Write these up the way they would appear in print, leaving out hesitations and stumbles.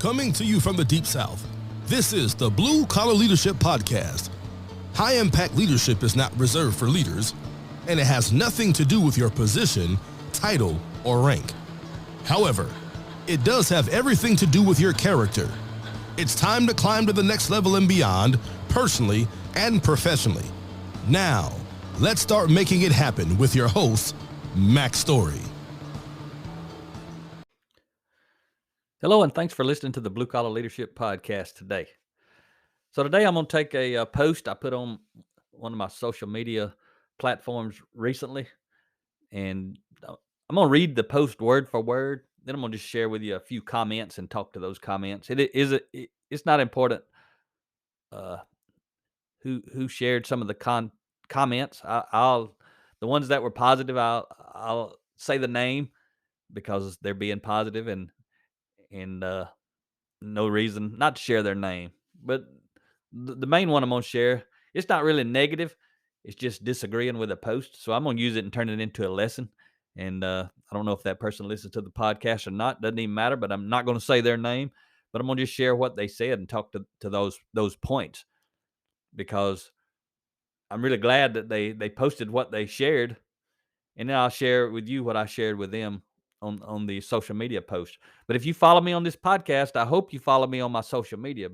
Coming to you from the Deep South, this is the Blue Collar Leadership Podcast. High impact leadership is not reserved for leaders, and it has nothing to do with your position, title, or rank. However, it does have everything to do with your character. It's time to climb to the next level and beyond, personally and professionally. Now, let's start making it happen with your host, Mac Story. Hello, and thanks for listening to the Blue Collar Leadership Podcast today. So today I'm going to take a post I put on one of my social media platforms recently, and I'm going to read the post word for word. Then I'm going to just share with you a few comments and talk to those comments. It's not important who shared some of the comments. I'll the ones that were positive, I'll say the name because they're being positive and no reason not to share their name. But the main one I'm going to share, it's not really negative. It's just disagreeing with a post. So I'm going to use it and turn it into a lesson. And I don't know if that person listens to the podcast or not. Doesn't even matter, but I'm not going to say their name. But I'm going to just share what they said and talk to those points. Because I'm really glad that they posted what they shared. And then I'll share with you what I shared with them on the social media post. But if you follow me on this podcast, I hope you follow me on my social media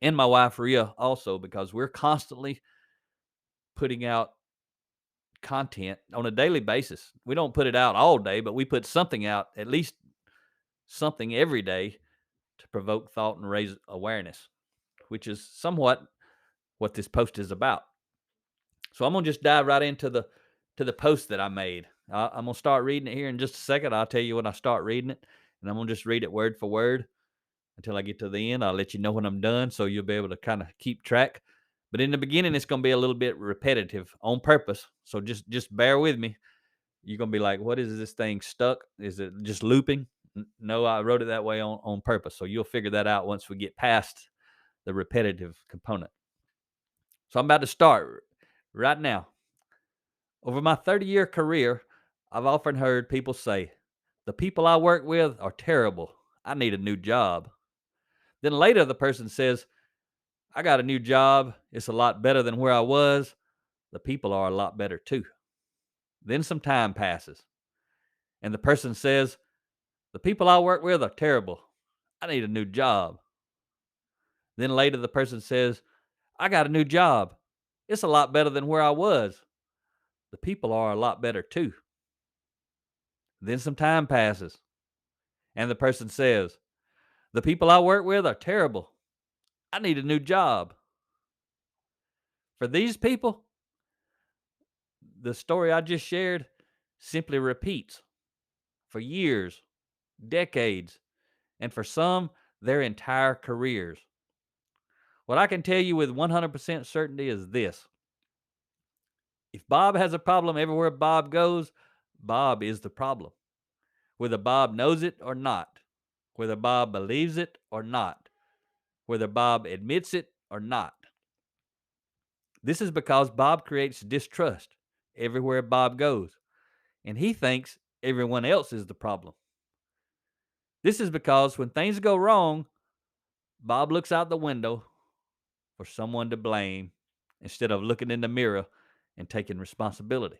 and my wife Rhea also, because we're constantly putting out content on a daily basis. We don't put it out all day, but we put something out, at least something every day, to provoke thought and raise awareness, which is somewhat what this post is about. So I'm going to just dive right into the post that I made. I'm going to start reading it here in just a second. I'll tell you when I start reading it, and I'm going to just read it word for word until I get to the end. I'll let you know when I'm done, so you'll be able to kind of keep track. But in the beginning, it's going to be a little bit repetitive on purpose. So just bear with me. You're going to be like, what is this thing stuck? Is it just looping? No, I wrote it that way on purpose. So you'll figure that out once we get past the repetitive component. So I'm about to start right now. Over my 30-year career, I've often heard people say, the people I work with are terrible. I need a new job. Then later the person says, I got a new job. It's a lot better than where I was. The people are a lot better too. Then some time passes, and the person says, the people I work with are terrible. I need a new job. Then later the person says, I got a new job. It's a lot better than where I was. The people are a lot better too. Then some time passes, and the person says, the people I work with are terrible. I need a new job. For these people, the story I just shared simply repeats for years, decades, and for some, their entire careers. What I can tell you with 100% certainty is this. If Bob has a problem everywhere Bob goes, Bob is the problem. Whether Bob knows it or not, whether Bob believes it or not, whether Bob admits it or not. This is because Bob creates distrust everywhere Bob goes, and he thinks everyone else is the problem. This is because when things go wrong, Bob looks out the window for someone to blame instead of looking in the mirror and taking responsibility.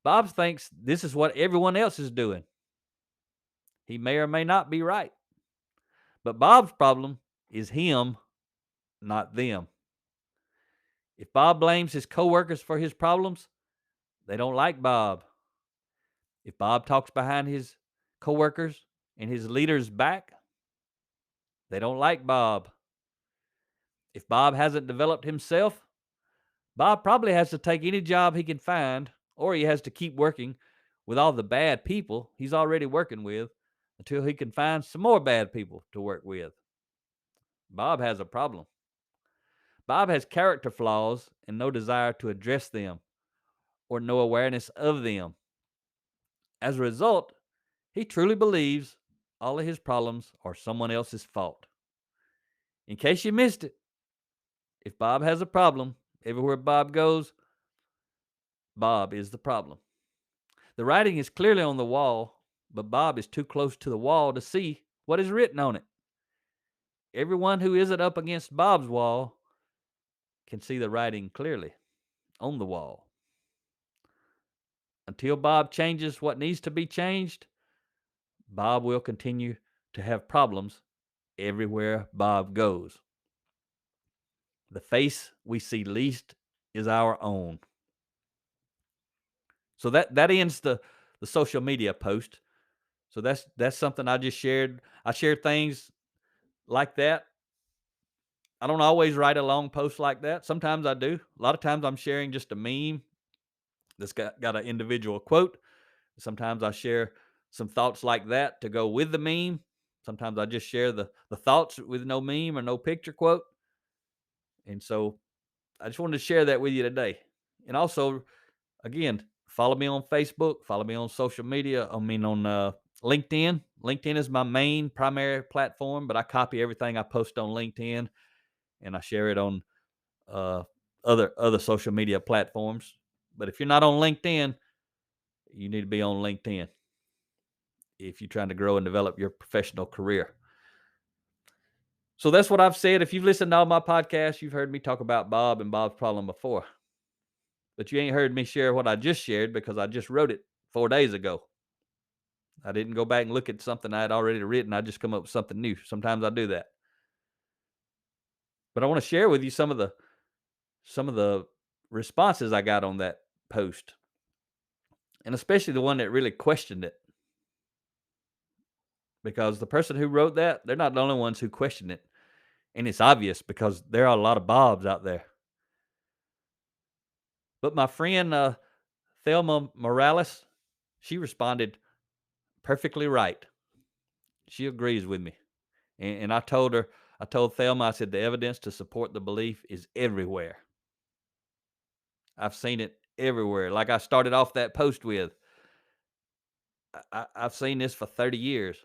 Bob thinks this is what everyone else is doing. He may or may not be right. But Bob's problem is him, not them. If Bob blames his coworkers for his problems, they don't like Bob. If Bob talks behind his coworkers and his leader's back, they don't like Bob. If Bob hasn't developed himself, Bob probably has to take any job he can find, or he has to keep working with all the bad people he's already working with until he can find some more bad people to work with. Bob has a problem. Bob has character flaws and no desire to address them or no awareness of them. As a result, he truly believes all of his problems are someone else's fault. In case you missed it, if Bob has a problem, everywhere Bob goes, Bob is the problem. The writing is clearly on the wall, but Bob is too close to the wall to see what is written on it. Everyone who isn't up against Bob's wall can see the writing clearly on the wall. Until Bob changes what needs to be changed, Bob will continue to have problems everywhere Bob goes. The face we see least is our own. So that ends the social media post. So that's something I just shared. I share things like that. I don't always write a long post like that. Sometimes I do. A lot of times I'm sharing just a meme that's got an individual quote. Sometimes I share some thoughts like that to go with the meme. Sometimes I just share the thoughts with no meme or no picture quote. And so I just wanted to share that with you today. And also, again, follow me on Facebook, follow me on social media. I mean, on LinkedIn. LinkedIn is my main primary platform, but I copy everything I post on LinkedIn and I share it on other social media platforms. But if you're not on LinkedIn, you need to be on LinkedIn if you're trying to grow and develop your professional career. So that's what I've said. If you've listened to all my podcasts, you've heard me talk about Bob and Bob's problem before. But you ain't heard me share what I just shared because I just wrote it 4 days ago. I didn't go back and look at something I had already written. I just come up with something new. Sometimes I do that. But I want to share with you some of the responses I got on that post. And especially the one that really questioned it. Because the person who wrote that, they're not the only ones who questioned it. And it's obvious because there are a lot of Bobs out there. But my friend Thelma Morales, she responded perfectly right. She agrees with me. And I told Thelma, I said, the evidence to support the belief is everywhere. I've seen it everywhere. Like I started off that post with, I've seen this for 30 years.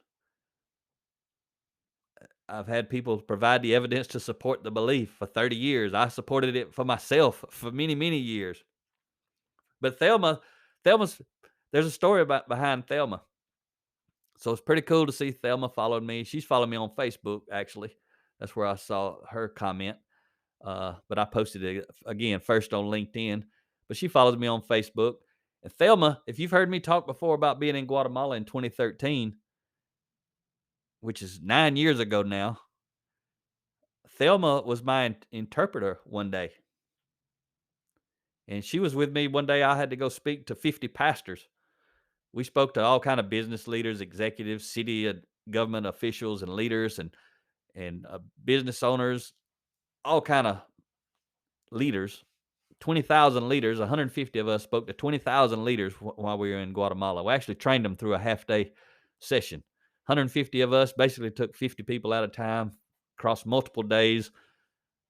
I've had people provide the evidence to support the belief for 30 years. I supported it for myself for many, many years. But Thelma's, there's a story behind Thelma. So it's pretty cool to see Thelma followed me. She's followed me on Facebook, actually. That's where I saw her comment. But I posted it again first on LinkedIn. But she follows me on Facebook. And Thelma, if you've heard me talk before about being in Guatemala in 2013, which is 9 years ago now, Thelma was my interpreter one day. And she was with me one day. I had to go speak to 50 pastors. We spoke to all kind of business leaders, executives, city and government officials and leaders and business owners, all kind of leaders. 20,000 leaders, 150 of us spoke to 20,000 leaders while we were in Guatemala. We actually trained them through a half-day session. 150 of us basically took 50 people at a time across multiple days.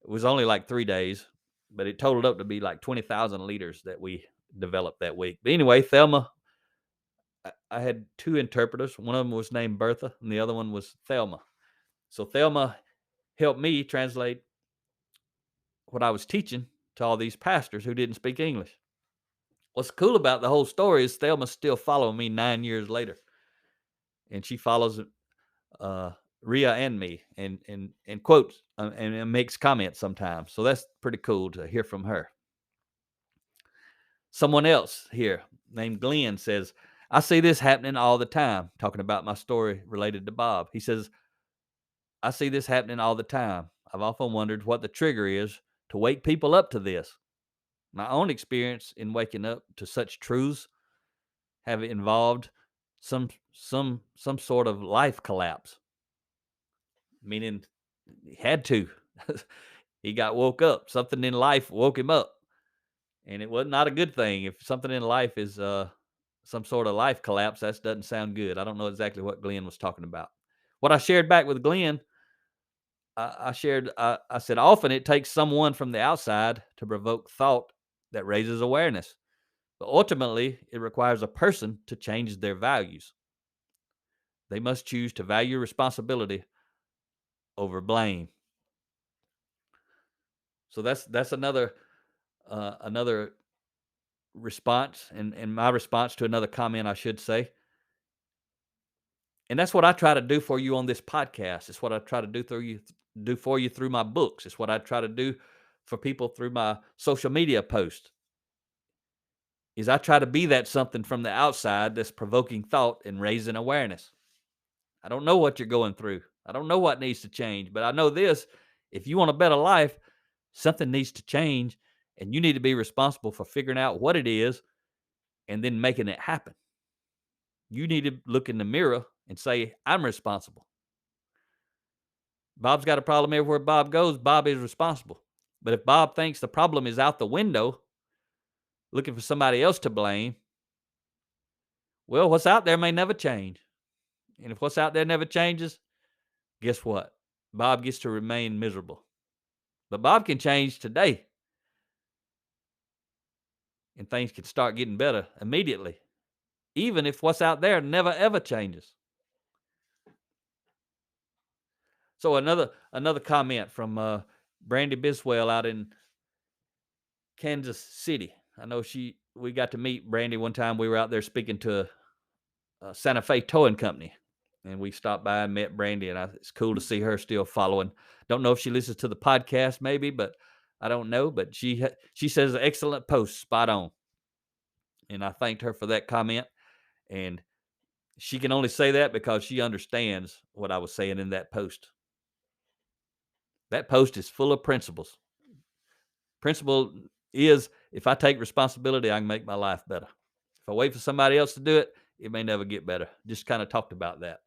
It was only like 3 days, but it totaled up to be like 20,000 leaders that we developed that week. But anyway, Thelma, I had 2 interpreters. One of them was named Bertha, and the other one was Thelma. So Thelma helped me translate what I was teaching to all these pastors who didn't speak English. What's cool about the whole story is Thelma's still following me 9 years later. And she follows Ria and me and quotes and makes comments sometimes. So that's pretty cool to hear from her. Someone else here named Glenn says, I see this happening all the time, talking about my story related to Bob. He says, I see this happening all the time. I've often wondered what the trigger is to wake people up to this. My own experience in waking up to such truths have involved some sort of life collapse. Meaning he had to. He got woke up. Something in life woke him up. And it was not a good thing. If something in life is some sort of life collapse, that doesn't sound good. I don't know exactly what Glenn was talking about. What I shared back with Glenn, I said, often it takes someone from the outside to provoke thought that raises awareness. But ultimately, it requires a person to change their values. They must choose to value responsibility over blame. So that's another response, and my response to another comment, I should say. And that's what I try to do for you on this podcast. It's what I try to do for you through my books. It's what I try to do for people through my social media posts. Is I try to be that something from the outside that's provoking thought and raising awareness. I don't know what you're going through. I don't know what needs to change, but I know this: if you want a better life, something needs to change, and you need to be responsible for figuring out what it is and then making it happen. You need to look in the mirror and say, I'm responsible. Bob's got a problem everywhere Bob goes. Bob is responsible. But if Bob thinks the problem is out the window, looking for somebody else to blame, well, what's out there may never change. And if what's out there never changes, guess what? Bob gets to remain miserable. But Bob can change today. And things can start getting better immediately, even if what's out there never ever changes. So another comment from Brandy Biswell out in Kansas City. I know we got to meet Brandy one time. We were out there speaking to Santa Fe Towing Company, and we stopped by and met Brandy, and it's cool to see her still following. Don't know if she listens to the podcast, maybe, but I don't know. But she says an excellent post, spot on, and I thanked her for that comment. And she can only say that because she understands what I was saying in that post. That post is full of principles. Principle is, if I take responsibility, I can make my life better. If I wait for somebody else to do it, it may never get better. Just kind of talked about that.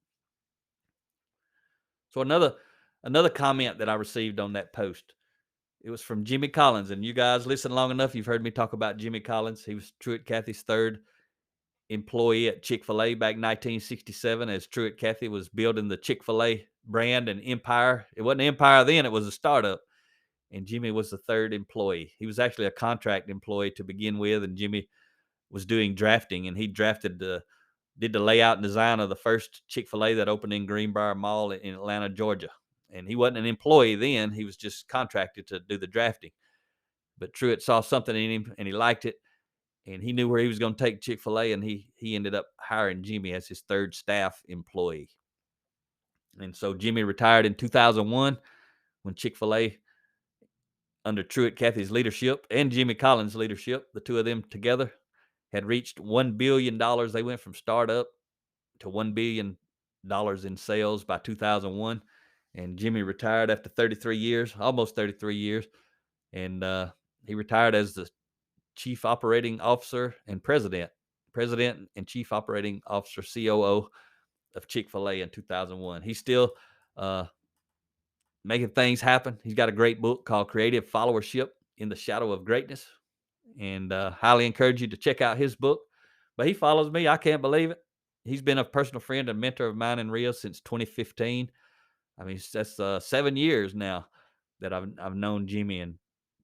So another comment that I received on that post, it was from Jimmy Collins. And you guys listen long enough, you've heard me talk about Jimmy Collins. He was Truett Cathy's third employee at Chick-fil-A back in 1967, as Truett Cathy was building the Chick-fil-A brand and empire. It wasn't an empire then, it was a startup. And Jimmy was the third employee. He was actually a contract employee to begin with, and Jimmy was doing drafting, and he did the layout and design of the first Chick-fil-A that opened in Greenbrier Mall in Atlanta, Georgia. And he wasn't an employee then. He was just contracted to do the drafting. But Truett saw something in him, and he liked it, and he knew where he was going to take Chick-fil-A, and he ended up hiring Jimmy as his third staff employee. And so Jimmy retired in 2001 when Chick-fil-A, under Truett Cathy's leadership and Jimmy Collins' leadership, the two of them together, had reached $1 billion. They went from startup to $1 billion in sales by 2001. And Jimmy retired after 33 years, almost 33 years. And he retired as the Chief Operating Officer and President and Chief Operating Officer, COO of Chick-fil-A in 2001. He's still making things happen. He's got a great book called Creative Followership in the Shadow of Greatness, and highly encourage you to check out his book. But he follows me. I can't believe it. He's been a personal friend and mentor of mine in Rio since 2015. I mean, that's 7 years now that I've known Jimmy and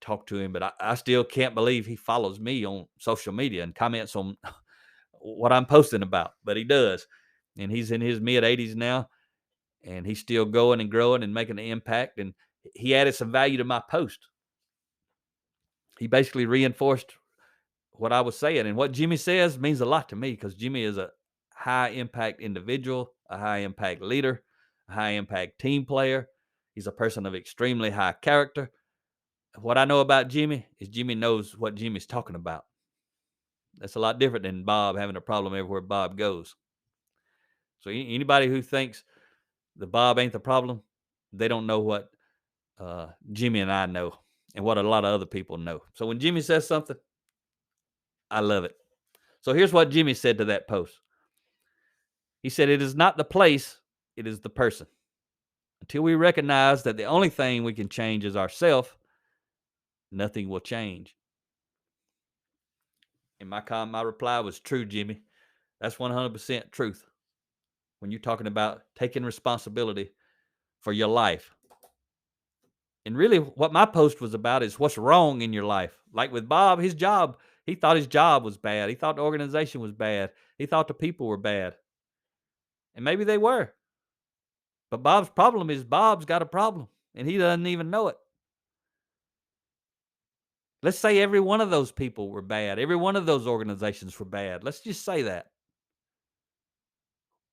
talked to him, but I still can't believe he follows me on social media and comments on what I'm posting about, but he does. And he's in his mid 80s now, and he's still going and growing and making an impact. And he added some value to my post. He basically reinforced what I was saying. And what Jimmy says means a lot to me, because Jimmy is a high impact individual, a high impact leader, a high impact team player. He's a person of extremely high character. What I know about Jimmy is Jimmy knows what Jimmy's talking about. That's a lot different than Bob having a problem everywhere Bob goes. So anybody who thinks that Bob ain't the problem, they don't know what Jimmy and I know, and what a lot of other people know. So when Jimmy says something, I love it. So here's what Jimmy said to that post. He said, "It is not the place, it is the person. Until we recognize that the only thing we can change is ourselves, nothing will change." And my reply was, true, Jimmy. That's 100% truth. When you're talking about taking responsibility for your life. And really what my post was about is what's wrong in your life. Like with Bob, his job, he thought his job was bad. He thought the organization was bad. He thought the people were bad. And maybe they were. But Bob's problem is Bob's got a problem, and he doesn't even know it. Let's say every one of those people were bad. Every one of those organizations were bad. Let's just say that.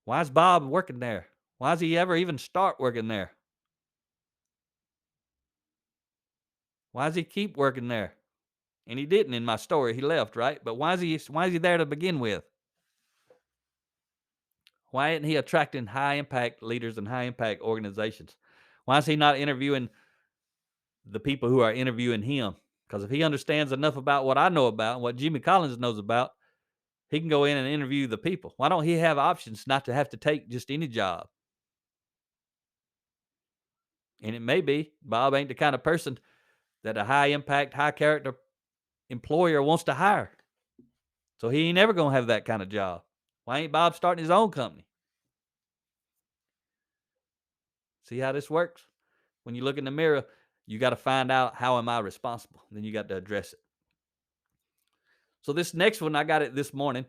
Why is Bob working there? Why does he ever even start working there? Why does he keep working there? And he didn't in my story. He left, right? But why is he there to begin with? Why isn't he attracting high impact leaders and high impact organizations? Why is he not interviewing the people who are interviewing him? Because if he understands enough about what I know about, what Jimmy Collins knows about, he can go in and interview the people. Why don't he have options not to have to take just any job? And it may be Bob ain't the kind of person that a high impact, high character employer wants to hire. So he ain't never going to have that kind of job. Why ain't Bob starting his own company? See how this works? When you look in the mirror, you got to find out, how am I responsible? Then you got to address it. So this next one, I got it this morning.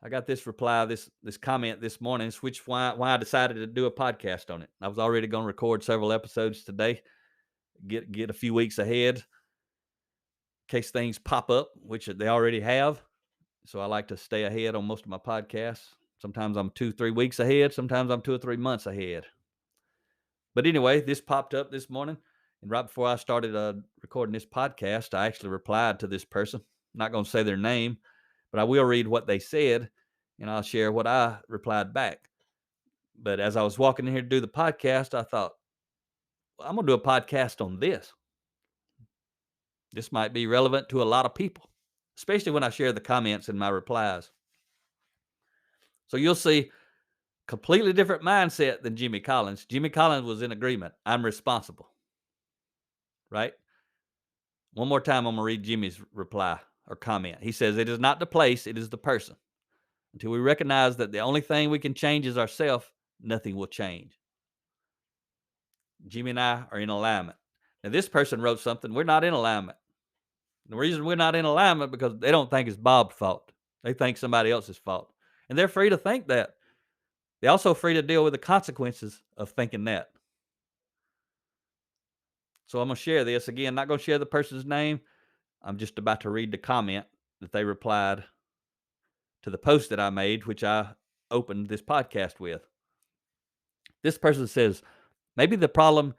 I got this reply, this comment this morning, which why I decided to do a podcast on it. I was already going to record several episodes today, get a few weeks ahead in case things pop up, which they already have. So I like to stay ahead on most of my podcasts. Sometimes I'm 2-3 weeks ahead. Sometimes I'm 2 or 3 months ahead. But anyway, this popped up this morning. And right before I started recording this podcast, I actually replied to this person. I'm not going to say their name, but I will read what they said, and I'll share what I replied back. But as I was walking in here to do the podcast, I thought, well, I'm going to do a podcast on this. This might be relevant to a lot of people, especially when I share the comments in my replies. So you'll see completely different mindset than Jimmy Collins. Jimmy Collins was in agreement. I'm responsible. Right? One more time, I'm going to read Jimmy's reply or comment. He says, it is not the place, it is the person. Until we recognize that the only thing we can change is ourselves, nothing will change. Jimmy and I are in alignment. Now, this person wrote something. We're not in alignment. The reason we're not in alignment because they don't think it's Bob's fault. They think somebody else's fault. And they're free to think that. They're also free to deal with the consequences of thinking that. So I'm going to share this. Again, not going to share the person's name. I'm just about to read the comment that they replied to the post that I made, which I opened this podcast with. This person says, maybe the problem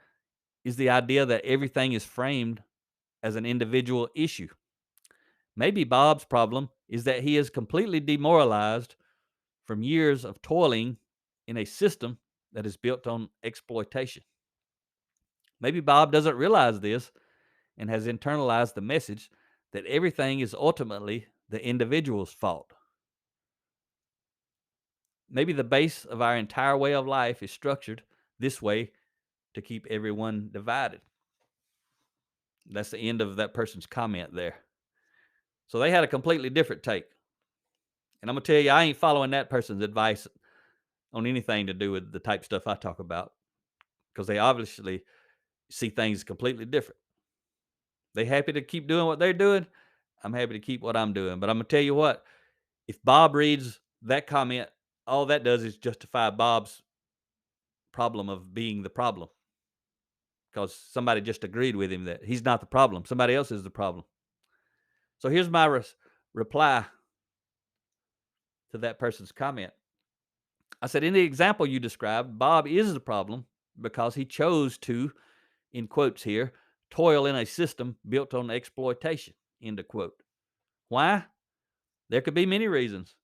is the idea that everything is framed as an individual issue. Maybe Bob's problem is that he is completely demoralized from years of toiling in a system that is built on exploitation. Maybe Bob doesn't realize this and has internalized the message that everything is ultimately the individual's fault. Maybe the base of our entire way of life is structured this way to keep everyone divided. That's the end of that person's comment there. So they had a completely different take. And I'm going to tell you, I ain't following that person's advice on anything to do with the type of stuff I talk about, because they obviously see things completely different. They happy to keep doing what they're doing. I'm happy to keep what I'm doing. But I'm going to tell you what, if Bob reads that comment, all that does is justify Bob's problem of being the problem, because somebody just agreed with him that he's not the problem. Somebody else is the problem. So here's my reply to that person's comment. I said, in the example you described, Bob is the problem because he chose to, in quotes here, toil in a system built on exploitation, end of quote. Why? There could be many reasons,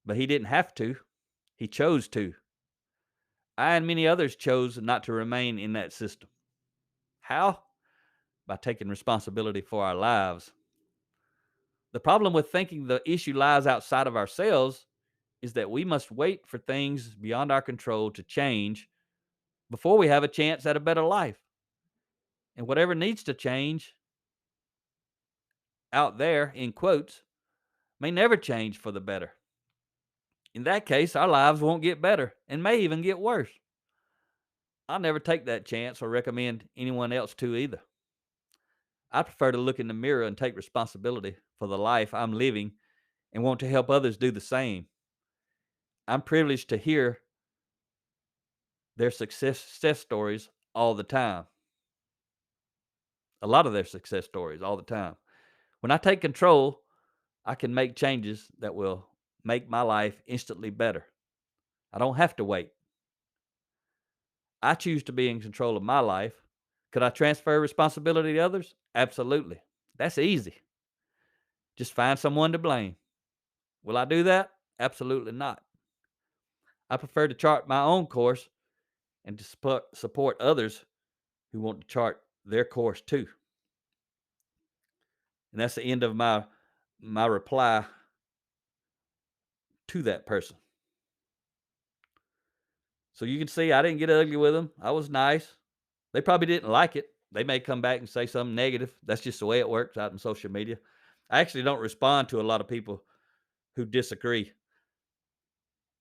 but he didn't have to. He chose to. I and many others chose not to remain in that system. How? By taking responsibility for our lives. The problem with thinking the issue lies outside of ourselves is that we must wait for things beyond our control to change before we have a chance at a better life. And whatever needs to change out there, in quotes, may never change for the better. In that case, our lives won't get better and may even get worse. I'll never take that chance or recommend anyone else to either. I prefer to look in the mirror and take responsibility for the life I'm living and want to help others do the same. I'm privileged to hear their success stories all the time. A lot of their success stories all the time. When I take control, I can make changes that will make my life instantly better. I don't have to wait. I choose to be in control of my life. Could I transfer responsibility to others? Absolutely. That's easy. Just find someone to blame. Will I do that? Absolutely not. I prefer to chart my own course and to support others who want to chart their course too. And that's the end of my reply to that person. So you can see I didn't get ugly with them. I was nice. They probably didn't like it. They may come back and say something negative. That's just the way it works out in social media. I actually don't respond to a lot of people who disagree.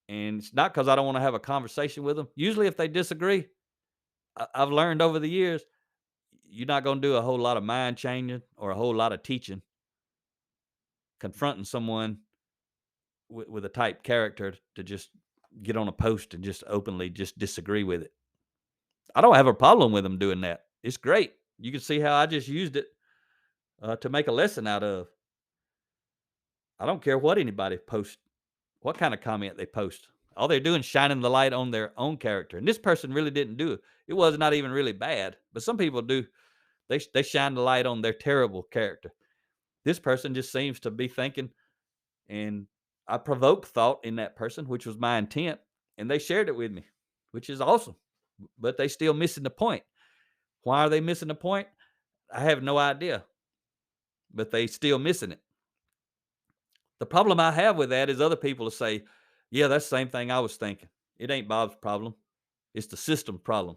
And it's not because I don't want to have a conversation with them. Usually, if they disagree, I've learned over the years, you're not going to do a whole lot of mind changing or a whole lot of teaching, confronting someone with a type character to just get on a post and just openly just disagree with it. I don't have a problem with them doing that. It's great. You can see how I just used it to make a lesson out of. I don't care what anybody posts, what kind of comment they post. All they're doing is shining the light on their own character. And this person really didn't do it. It was not even really bad. But some people do. They shine the light on their terrible character. This person just seems to be thinking, and I provoked thought in that person, which was my intent, and they shared it with me, which is awesome. But they still missing the point. Why are they missing the point? I have no idea. But they still missing it. The problem I have with that is other people will say, yeah, that's the same thing I was thinking. It ain't Bob's problem. It's the system problem.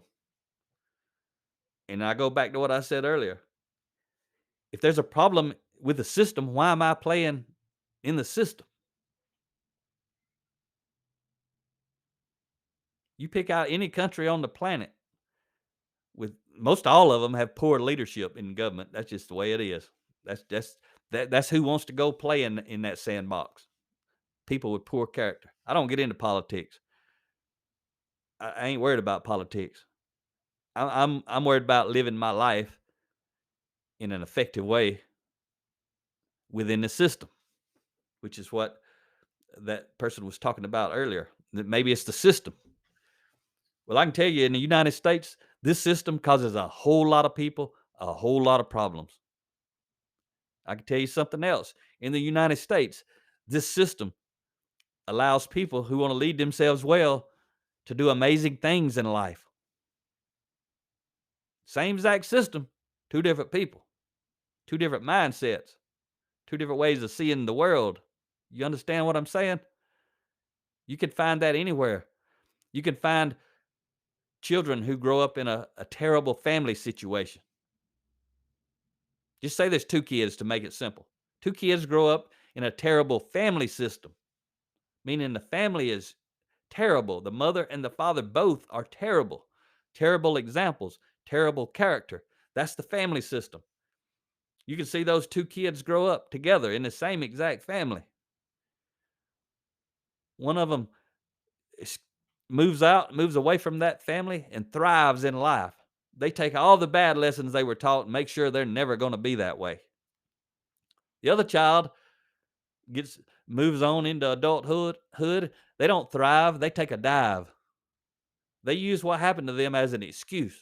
And I go back to what I said earlier. If there's a problem with the system, why am I playing in the system? You pick out any country on the planet, with most all of them have poor leadership in government. That's just the way it is. That's who wants to go play in that sandbox. People with poor character. I don't get into politics. I ain't worried about politics. I'm worried about living my life in an effective way within the system, which is what that person was talking about earlier. That maybe it's the system. Well, I can tell you in the United States, this system causes a whole lot of people a whole lot of problems. I can tell you something else. In the United States, this system allows people who want to lead themselves well to do amazing things in life. Same exact system, two different people, two different mindsets, two different ways of seeing the world. You understand what I'm saying? You can find that anywhere. You can find children who grow up in a terrible family situation. Just say there's two kids to make it simple. Two kids grow up in a terrible family system, meaning the family is terrible. The mother and the father both are terrible. Terrible examples, terrible character. That's the family system. You can see those two kids grow up together in the same exact family. One of them moves away from that family and thrives in life. They take all the bad lessons they were taught and make sure they're never going to be that way. The other child moves on into adulthood. They don't thrive, they take a dive. They use what happened to them as an excuse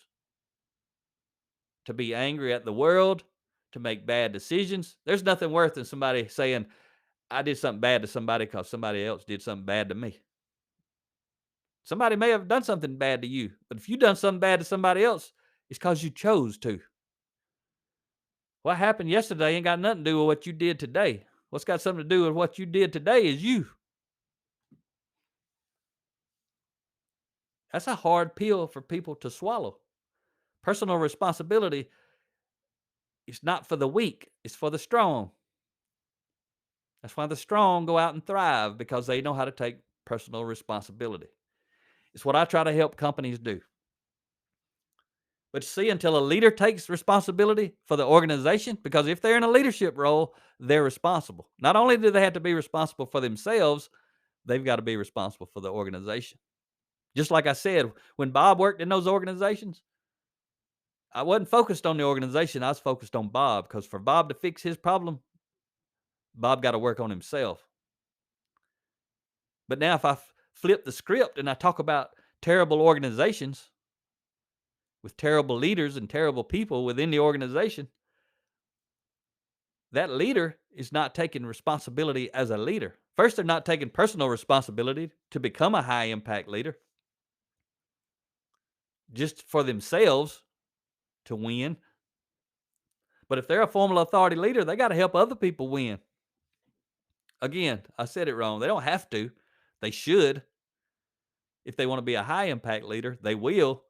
to be angry at the world, to make bad decisions. There's nothing worse than somebody saying, I did something bad to somebody because somebody else did something bad to me. Somebody may have done something bad to you, but if you've done something bad to somebody else, it's because you chose to. What happened yesterday ain't got nothing to do with what you did today. What's got something to do with what you did today is you. That's a hard pill for people to swallow. Personal responsibility is not for the weak, it's for the strong. That's why the strong go out and thrive, because they know how to take personal responsibility. It's what I try to help companies do. But see, until a leader takes responsibility for the organization, because if they're in a leadership role, they're responsible. Not only do they have to be responsible for themselves, they've got to be responsible for the organization. Just like I said, when Bob worked in those organizations, I wasn't focused on the organization. I was focused on Bob, because for Bob to fix his problem, Bob got to work on himself. But now if I flip the script and I talk about terrible organizations with terrible leaders and terrible people within the organization, that leader is not taking responsibility as a leader. First, they're not taking personal responsibility to become a high impact leader just for themselves to win. But if they're a formal authority leader, they got to help other people win. Again, I said it wrong. They don't have to. They should. If they want to be a high impact leader, they will.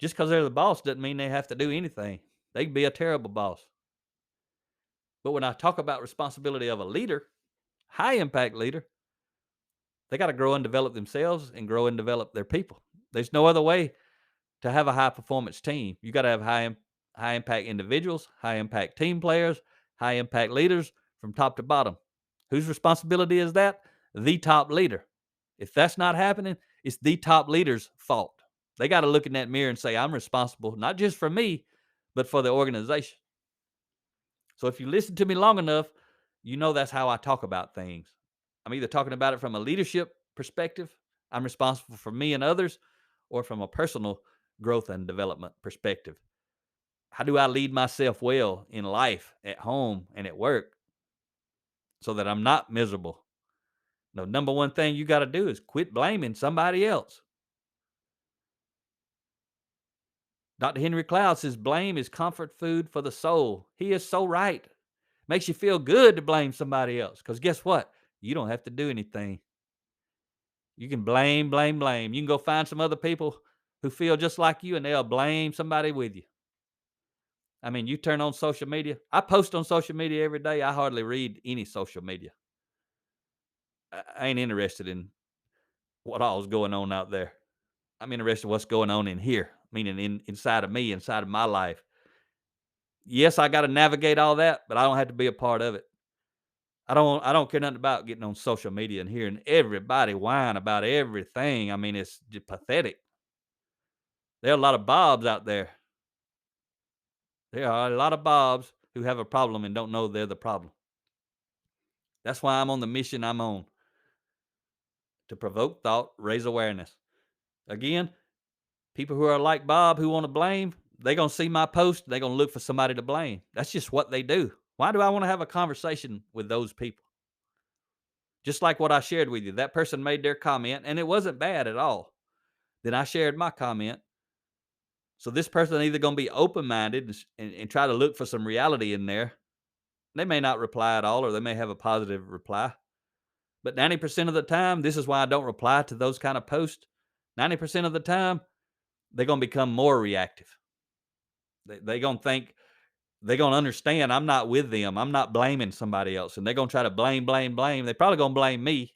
Just because they're the boss doesn't mean they have to do anything. They can be a terrible boss. But when I talk about responsibility of a leader, high impact leader, they got to grow and develop themselves and grow and develop their people. There's no other way to have a high performance team. You got to have high impact individuals, high impact team players, high impact leaders from top to bottom. Whose responsibility is that? The top leader. If that's not happening, it's the top leader's fault. They got to look in that mirror and say, I'm responsible, not just for me, but for the organization. So if you listen to me long enough, you know that's how I talk about things. I'm either talking about it from a leadership perspective, I'm responsible for me and others, or from a personal growth and development perspective. How do I lead myself well in life, at home, and at work so that I'm not miserable? The number one thing you got to do is quit blaming somebody else. Dr. Henry Cloud says blame is comfort food for the soul. He is so right. Makes you feel good to blame somebody else because guess what? You don't have to do anything. You can blame. You can go find some other people who feel just like you and they'll blame somebody with you. I mean, you turn on social media. I post on social media every day. I hardly read any social media. I ain't interested in what all's going on out there. I'm interested in what's going on in here, meaning inside of me, inside of my life. Yes, I got to navigate all that, but I don't have to be a part of it. I don't care nothing about getting on social media and hearing everybody whine about everything. I mean, it's just pathetic. There are a lot of Bobs out there. There are a lot of Bobs who have a problem and don't know they're the problem. That's why I'm on the mission I'm on. To provoke thought, raise awareness. Again, people who are like Bob who want to blame, they're going to see my post, they're going to look for somebody to blame. That's just what they do. Why do I want to have a conversation with those people? Just like what I shared with you. That person made their comment, and it wasn't bad at all. Then I shared my comment. So this person is either going to be open-minded and try to look for some reality in there. They may not reply at all, or they may have a positive reply. But 90% of the time, this is why I don't reply to those kind of posts. 90% of the time, they're going to become more reactive. They're going to think, they're going to understand I'm not with them. I'm not blaming somebody else. And they're going to try to blame. They're probably going to blame me.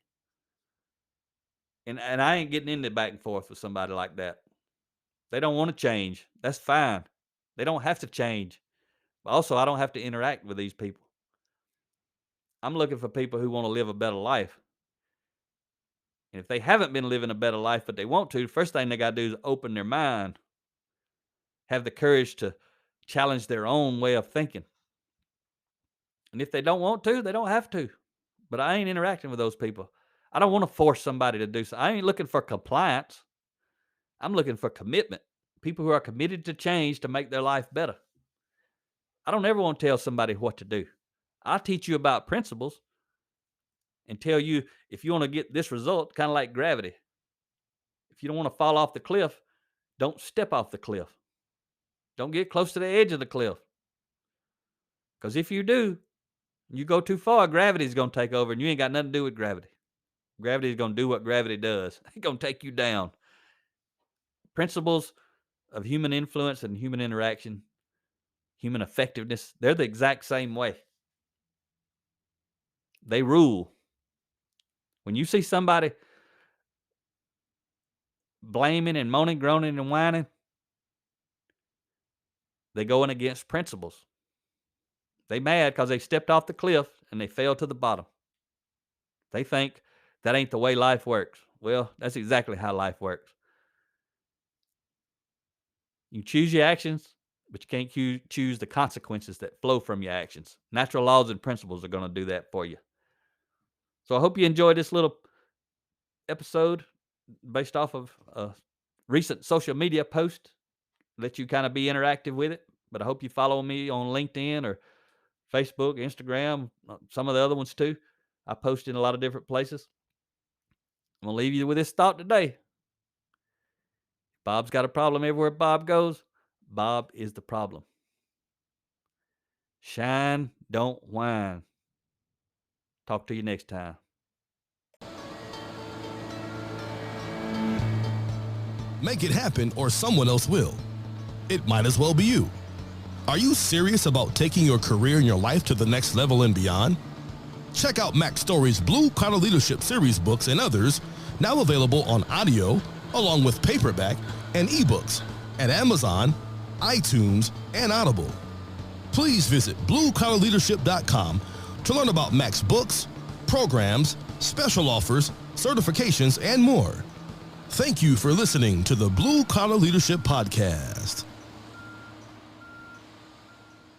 And I ain't getting into back and forth with somebody like that. They don't want to change. That's fine. They don't have to change. But also, I don't have to interact with these people. I'm looking for people who want to live a better life. And if they haven't been living a better life, but they want to, the first thing they got to do is open their mind, have the courage to challenge their own way of thinking. And if they don't want to, they don't have to. But I ain't interacting with those people. I don't want to force somebody to do something. I ain't looking for compliance. I'm looking for commitment. People who are committed to change to make their life better. I don't ever want to tell somebody what to do. I'll teach you about principles and tell you if you want to get this result, kind of like gravity. If you don't want to fall off the cliff, don't step off the cliff. Don't get close to the edge of the cliff. Because if you do, you go too far, gravity is going to take over and you ain't got nothing to do with gravity. Gravity is going to do what gravity does. It's going to take you down. Principles of human influence and human interaction, human effectiveness, they're the exact same way. They rule. When you see somebody blaming and moaning, groaning, and whining, they're going against principles. They mad because they stepped off the cliff and they fell to the bottom. They think that ain't the way life works. Well, that's exactly how life works. You choose your actions, but you can't choose the consequences that flow from your actions. Natural laws and principles are going to do that for you. So I hope you enjoyed this little episode. based off of a recent social media post. Let you kind of be interactive with it. But I hope you follow me on LinkedIn or Facebook, Instagram, some of the other ones too. I post in a lot of different places. I'm going to leave you with this thought today. Bob's got a problem everywhere Bob goes. Bob is the problem. Shine, don't whine. Talk to you next time. Make it happen or someone else will. It might as well be you. Are you serious about taking your career and your life to the next level and beyond? Check out Mac Story's Blue Collar Leadership series books and others, now available on audio, along with paperback and ebooks at Amazon, iTunes, and Audible. Please visit bluecollarleadership.com to learn about Mac's books, programs, special offers, certifications, and more. Thank you for listening to the Blue Collar Leadership Podcast.